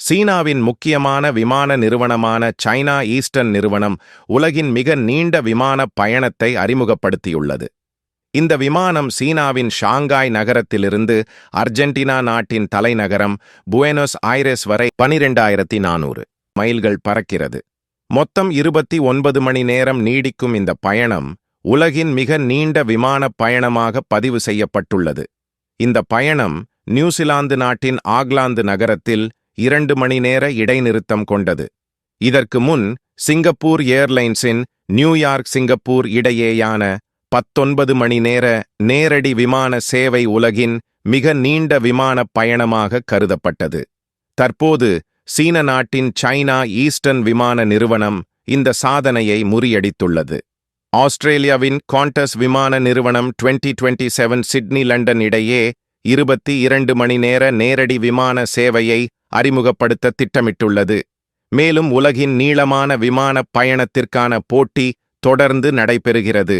சீனாவின் முக்கியமான விமான நிறுவனமான சைனா ஈஸ்டர்ன் நிறுவனம் உலகின் மிக நீண்ட விமான பயணத்தை அறிமுகப்படுத்தியுள்ளது. இந்த விமானம் சீனாவின் ஷாங்காய் நகரத்திலிருந்து அர்ஜென்டினா நாட்டின் தலைநகரம் புயனோஸ் ஐரஸ் வரை 12,400 மைல்கள் பறக்கிறது. மொத்தம் 29 மணி நேரம் நீடிக்கும் இந்த பயணம் உலகின் மிக நீண்ட விமான பயணமாக பதிவு செய்யப்பட்டுள்ளது. இந்த பயணம் நியூசிலாந்து நாட்டின் ஆக்லாந்து நகரத்தில் 2 மணி நேர இடைநிறுத்தம் கொண்டது. இதற்கு முன் சிங்கப்பூர் ஏர்லைன்ஸின் நியூயார்க் சிங்கப்பூர் இடையேயான 19 மணி நேர நேரடி விமான சேவை உலகின் மிக நீண்ட விமான பயணமாக கருதப்பட்டது. தற்போது சீன நாட்டின் சைனா ஈஸ்டர்ன் விமான நிறுவனம் இந்த சாதனையை முறியடித்துள்ளது. ஆஸ்திரேலியாவின் காண்டஸ் விமான நிறுவனம் 2027 சிட்னி லண்டன் இடையே 22 மணி நேர நேரடி விமான சேவையை அறிமுகப்படுத்த திட்டமிட்டுள்ளது. மேலும் உலகின் நீளமான விமான பயணத்திற்கான போட்டி தொடர்ந்து நடைபெறுகிறது.